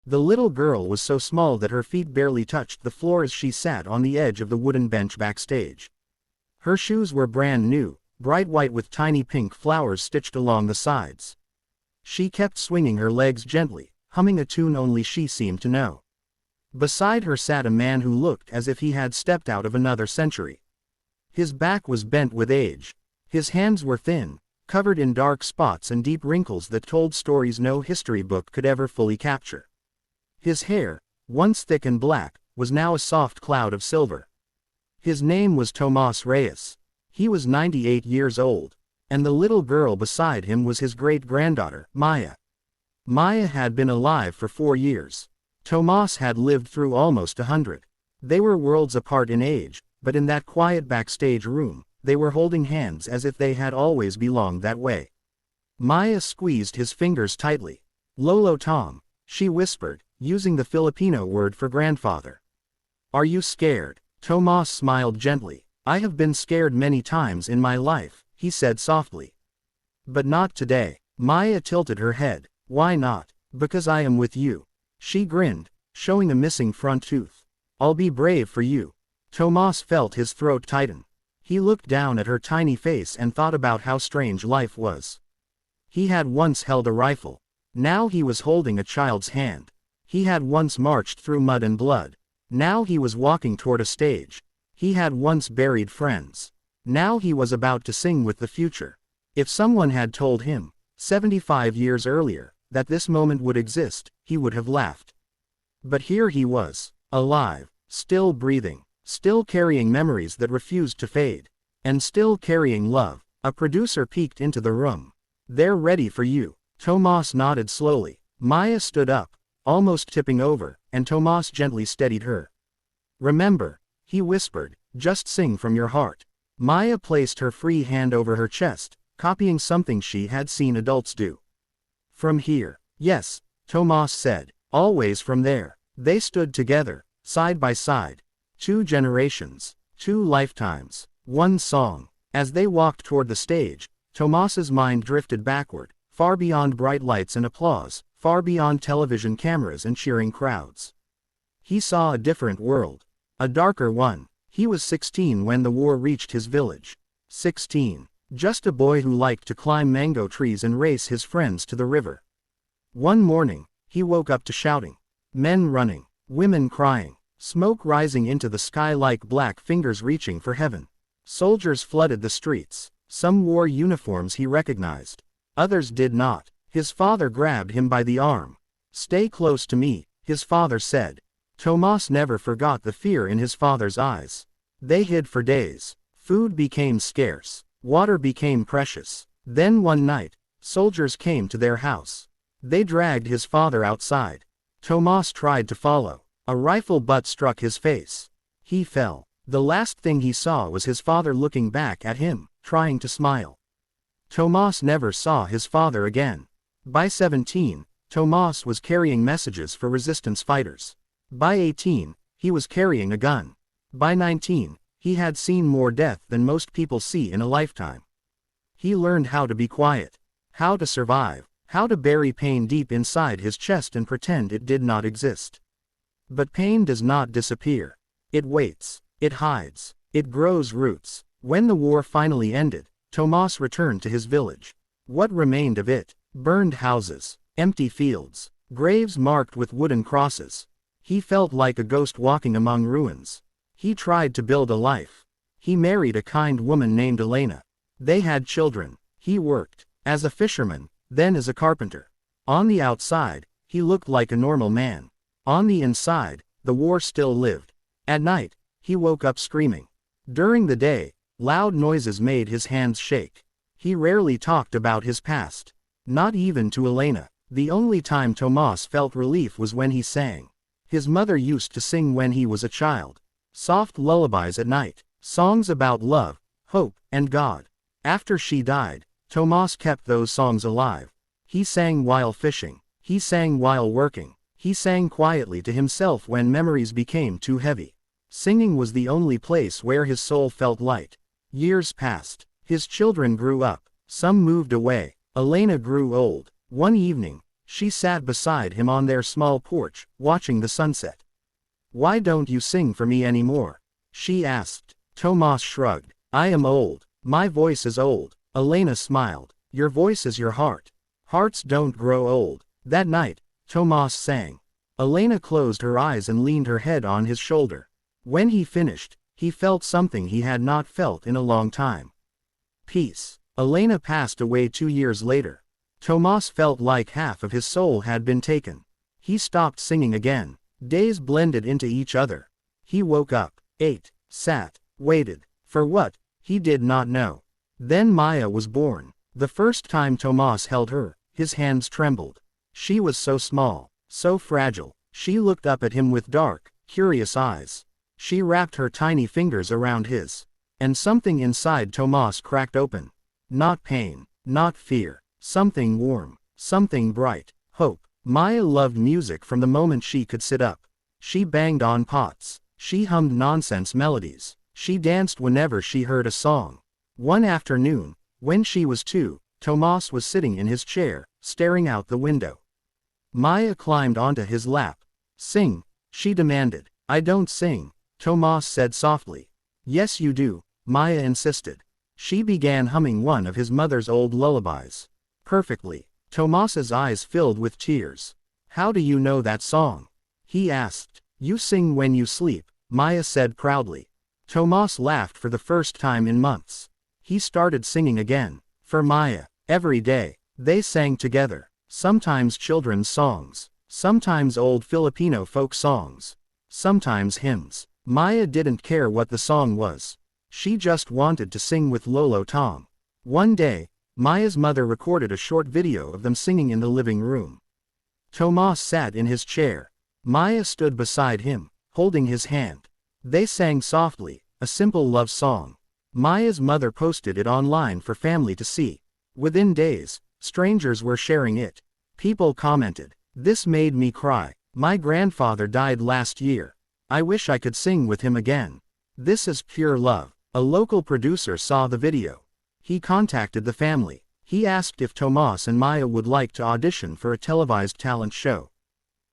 The little girl was so small that her feet barely touched the floor as she sat on the edge of the wooden bench backstage. Her shoes were brand new, bright white with tiny pink flowers stitched along the sides. She kept swinging her legs gently, humming a tune only she seemed to know. Beside her sat a man who looked as if he had stepped out of another century. His back was bent with age. His hands were thin, covered in dark spots and deep wrinkles that told stories no history book could ever fully capture. His hair, once thick and black, was now a soft cloud of silver. His name was Tomas Reyes. He was 98 years old, and the little girl beside him was his great-granddaughter, Maya. Maya had been alive for 4 years. Tomas had lived through almost 100. They were worlds apart in age, but in that quiet backstage room, they were holding hands as if they had always belonged that way. Maya squeezed his fingers tightly. "Lolo Tom," she whispered, using the Filipino word for grandfather. "Are you scared?" Tomas smiled gently. "I have been scared many times in my life," he said softly. "But not today." Maya tilted her head. "Why not?" "Because I am with you." She grinned, showing a missing front tooth. "I'll be brave for you." Tomas felt his throat tighten. He looked down at her tiny face and thought about how strange life was. He had once held a rifle. Now he was holding a child's hand. He had once marched through mud and blood. Now he was walking toward a stage. He had once buried friends. Now he was about to sing with the future. If someone had told him, 75 years earlier, that this moment would exist, he would have laughed. But here he was, alive, still breathing, still carrying memories that refused to fade, and still carrying love. A producer peeked into the room. "They're ready for you." Tomas nodded slowly. Maya stood up, almost tipping over, and Tomas gently steadied her. "Remember," he whispered, "just sing from your heart." Maya placed her free hand over her chest, copying something she had seen adults do. "From here." "Yes," Tomas said, "always from there." They stood together, side by side. 2 generations, 2 lifetimes, 1 song. As they walked toward the stage, Tomas's mind drifted backward, far beyond bright lights and applause, far beyond television cameras and cheering crowds. He saw a different world. A darker one. He was 16 when the war reached his village. 16. Just a boy who liked to climb mango trees and race his friends to the river. One morning, he woke up to shouting. Men running, women crying, smoke rising into the sky like black fingers reaching for heaven. Soldiers flooded the streets. Some wore uniforms he recognized. Others did not. His father grabbed him by the arm. "Stay close to me," his father said. Tomas never forgot the fear in his father's eyes. They hid for days. Food became scarce. Water became precious. Then one night, soldiers came to their house. They dragged his father outside. Tomas tried to follow. A rifle butt struck his face. He fell. The last thing he saw was his father looking back at him, trying to smile. Tomas never saw his father again. By 17, Tomas was carrying messages for resistance fighters. By 18, he was carrying a gun. By 19, he had seen more death than most people see in a lifetime. He learned how to be quiet, how to survive, how to bury pain deep inside his chest and pretend it did not exist. But pain does not disappear. It waits, it hides, it grows roots. When the war finally ended, Tomas returned to his village. What remained of it? Burned houses, empty fields, graves marked with wooden crosses. He felt like a ghost walking among ruins. He tried to build a life. He married a kind woman named Elena. They had children. He worked as a fisherman, then as a carpenter. On the outside, he looked like a normal man. On the inside, the war still lived. At night, he woke up screaming. During the day, loud noises made his hands shake. He rarely talked about his past. Not even to Elena. The only time Tomas felt relief was when he sang. His mother used to sing when he was a child. Soft lullabies at night. Songs about love, hope, and God. After she died, Tomas kept those songs alive. He sang while fishing. He sang while working. He sang quietly to himself when memories became too heavy. Singing was the only place where his soul felt light. Years passed. His children grew up. Some moved away. Elena grew old. One evening, She sat beside him on their small porch, watching the sunset. "Why don't you sing for me anymore?" she asked. Tomas shrugged. "I am old. My voice is old." Elena smiled. "Your voice is your heart. Hearts don't grow old." That night, Tomas sang. Elena closed her eyes and leaned her head on his shoulder. When he finished, he felt something he had not felt in a long time. Peace. Elena passed away 2 years later. Tomas felt like half of his soul had been taken. He stopped singing again. Days blended into each other. He woke up, ate, sat, waited. For what? He did not know. Then Maya was born. The first time Tomas held her, his hands trembled. She was so small, so fragile. She looked up at him with dark, curious eyes. She wrapped her tiny fingers around his. And something inside Tomas cracked open. Not pain, not fear. Something warm, something bright, hope. Maya loved music from the moment she could sit up. She banged on pots. She hummed nonsense melodies. She danced whenever she heard a song. One afternoon, when she was 2, Tomas was sitting in his chair, staring out the window. Maya climbed onto his lap. "Sing," she demanded. "I don't sing," Tomas said softly. "Yes you do," Maya insisted. She began humming one of his mother's old lullabies. Perfectly. Tomas's eyes filled with tears. "How do you know that song?" he asked. "You sing when you sleep," Maya said proudly. Tomas laughed for the first time in months. He started singing again. For Maya, every day, they sang together. Sometimes children's songs. Sometimes old Filipino folk songs. Sometimes hymns. Maya didn't care what the song was. She just wanted to sing with Lolo Tom. One day, Maya's mother recorded a short video of them singing in the living room. Tomas sat in his chair. Maya stood beside him, holding his hand. They sang softly, a simple love song. Maya's mother posted it online for family to see. Within days, strangers were sharing it. People commented, "This made me cry. My grandfather died last year. I wish I could sing with him again. This is pure love." A local producer saw the video. He contacted the family. He asked if Tomas and Maya would like to audition for a televised talent show.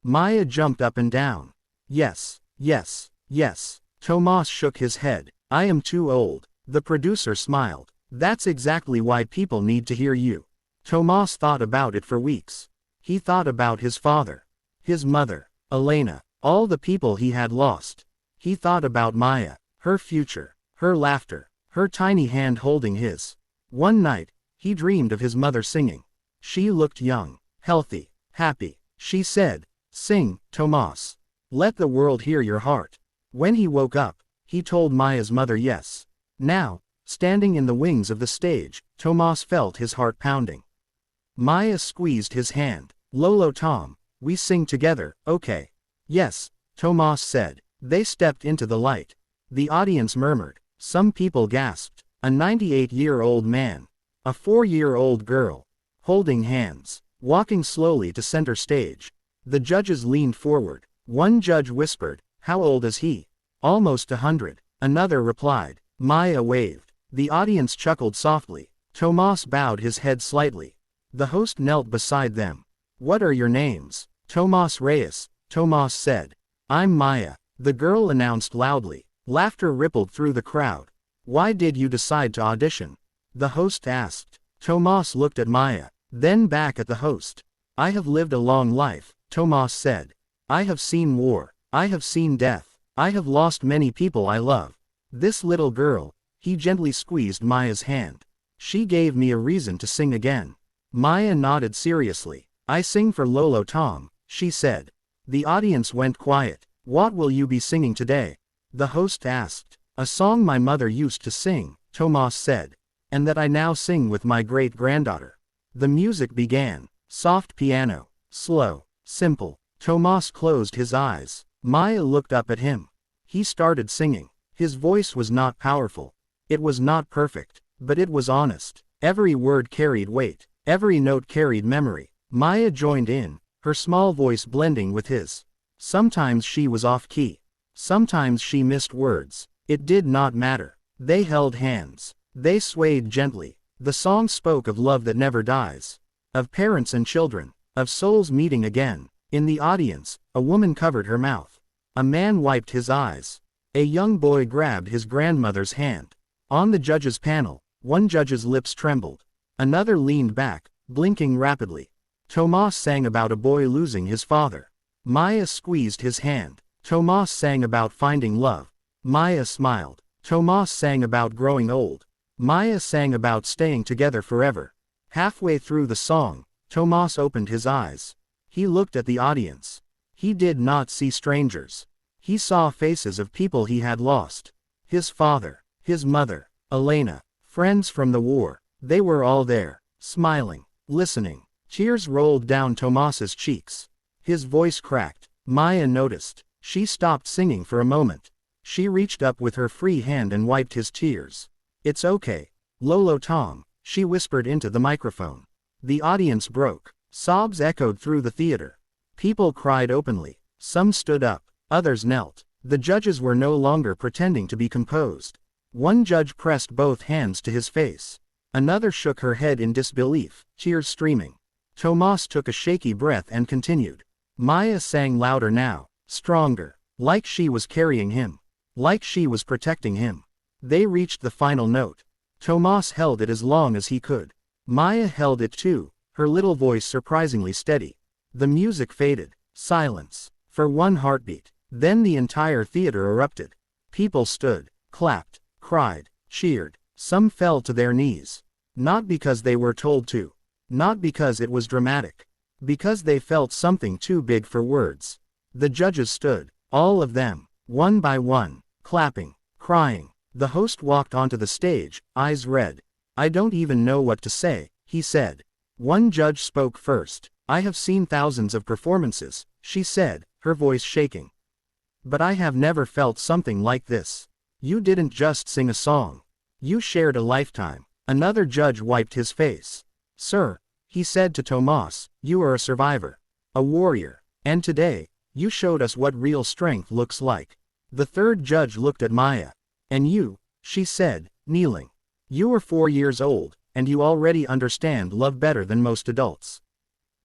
Maya jumped up and down. "Yes, yes, yes." Tomas shook his head. "I am too old." The producer smiled. "That's exactly why people need to hear you." Tomas thought about it for weeks. He thought about his father, his mother, Elena, all the people he had lost. He thought about Maya, her future, her laughter, her tiny hand holding his. One night, he dreamed of his mother singing. She looked young, healthy, happy. She said, "Sing, Tomas. Let the world hear your heart." When he woke up, he told Maya's mother yes. Now, standing in the wings of the stage, Tomas felt his heart pounding. Maya squeezed his hand. "Lolo Tom, we sing together, okay?" "Yes," Tomas said. They stepped into the light. The audience murmured. Some people gasped. A 98-year-old man. A 4-year-old girl. Holding hands. Walking slowly to center stage. The judges leaned forward. One judge whispered, "How old is he?" "Almost 100. Another replied. Maya waved. The audience chuckled softly. Tomas bowed his head slightly. The host knelt beside them. "What are your names?" "Tomas Reyes," Tomas said. "I'm Maya," the girl announced loudly. Laughter rippled through the crowd. "Why did you decide to audition?" the host asked. Tomas looked at Maya, then back at the host. "I have lived a long life," Tomas said. "I have seen war. I have seen death. I have lost many people I love. This little girl," he gently squeezed Maya's hand. "She gave me a reason to sing again." Maya nodded seriously. "I sing for Lolo Tom," she said. The audience went quiet. "What will you be singing today?" the host asked. "A song my mother used to sing," Tomas said. "And that I now sing with my great-granddaughter." The music began. Soft piano. Slow. Simple. Tomas closed his eyes. Maya looked up at him. He started singing. His voice was not powerful. It was not perfect. But it was honest. Every word carried weight. Every note carried memory. Maya joined in, her small voice blending with his. Sometimes she was off-key. Sometimes she missed words. It did not matter. They held hands. They swayed gently. The song spoke of love that never dies. Of parents and children. Of souls meeting again. In the audience, a woman covered her mouth. A man wiped his eyes. A young boy grabbed his grandmother's hand. On the judges' panel, one judge's lips trembled. Another leaned back, blinking rapidly. Tomas sang about a boy losing his father. Maya squeezed his hand. Tomas sang about finding love. Maya smiled. Tomas sang about growing old. Maya sang about staying together forever. Halfway through the song, Tomas opened his eyes. He looked at the audience. He did not see strangers. He saw faces of people he had lost. His father, his mother, Elena, friends from the war. They were all there, smiling, listening. Tears rolled down Tomas's cheeks. His voice cracked. Maya noticed. She stopped singing for a moment. She reached up with her free hand and wiped his tears. "It's okay, Lolo Tom," she whispered into the microphone. The audience broke. Sobs echoed through the theater. People cried openly. Some stood up. Others knelt. The judges were no longer pretending to be composed. One judge pressed both hands to his face. Another shook her head in disbelief, tears streaming. Tomas took a shaky breath and continued. Maya sang louder now, stronger, like she was carrying him. Like she was protecting him. They reached the final note. Tomas held it as long as he could. Maya held it too, her little voice surprisingly steady. The music faded. Silence. For one heartbeat. Then the entire theater erupted. People stood, clapped, cried, cheered. Some fell to their knees. Not because they were told to. Not because it was dramatic. Because they felt something too big for words. The judges stood, all of them, one by one, clapping, crying. The host walked onto the stage, eyes red. "I don't even know what to say," he said. One judge spoke first. "I have seen thousands of performances," she said, her voice shaking. "But I have never felt something like this. You didn't just sing a song. You shared a lifetime." Another judge wiped his face. "Sir," he said to Tomas, "you are a survivor. A warrior. And today, you showed us what real strength looks like." The third judge looked at Maya. "And you," she said, kneeling. "You are 4 years old, and you already understand love better than most adults."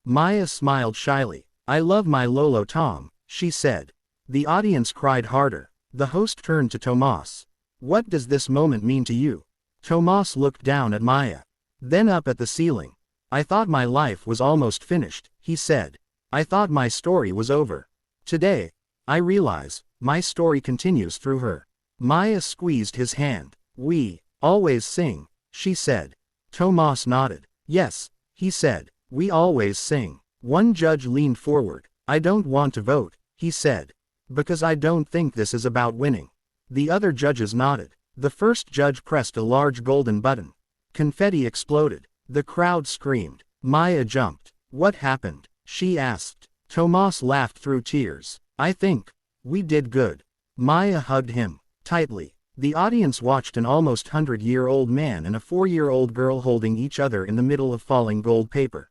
Maya smiled shyly. "I love my Lolo Tom," she said. The audience cried harder. The host turned to Tomas. "What does this moment mean to you?" Tomas looked down at Maya. Then up at the ceiling. "I thought my life was almost finished," he said. "I thought my story was over. Today, I realize, my story continues through her." Maya squeezed his hand. "We always sing," she said. Tomas nodded. "Yes," he said, "we always sing." One judge leaned forward. "I don't want to vote," he said. "Because I don't think this is about winning." The other judges nodded. The first judge pressed a large golden button. Confetti exploded. The crowd screamed. Maya jumped. "What happened?" she asked. Tomas laughed through tears. "I think we did good." Maya hugged him tightly. The audience watched an almost 100-year-old man and a 4-year-old girl holding each other in the middle of falling gold paper.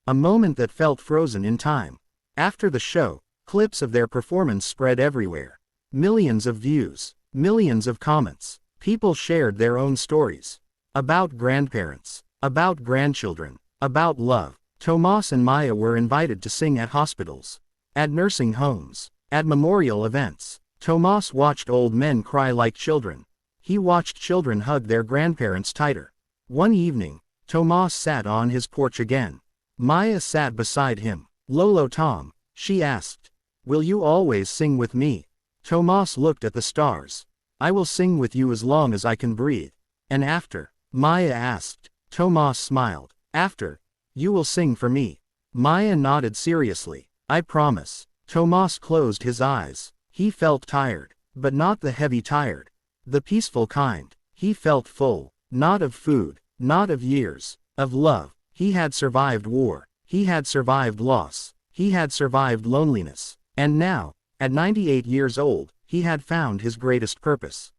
A moment that felt frozen in time. After the show, clips of their performance spread everywhere. Millions of views. Millions of comments. People shared their own stories. About grandparents. About grandchildren. About love. Tomas and Maya were invited to sing at hospitals. At nursing homes. At memorial events. Tomas watched old men cry like children. He watched children hug their grandparents tighter. One evening, Tomas sat on his porch again. Maya sat beside him. "Lolo Tom," she asked, "will you always sing with me?" Tomas looked at the stars. "I will sing with you as long as I can breathe." "And after?" Maya asked. Tomas smiled. "After, you will sing for me." Maya nodded seriously. "I promise." Tomas closed his eyes. He felt tired, but not the heavy tired. The peaceful kind. He felt full. Not of food, not of years, of love. He had survived war. He had survived loss. He had survived loneliness. And now, at 98 years old, he had found his greatest purpose.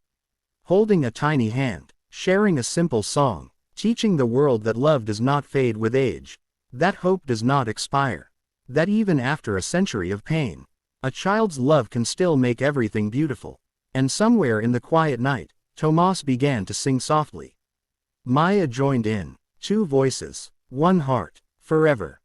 Holding a tiny hand, sharing a simple song, teaching the world that love does not fade with age, that hope does not expire, that even after a century of pain, a child's love can still make everything beautiful. And somewhere in the quiet night, Tomas began to sing softly. Maya joined in. 2 voices, 1 heart, forever.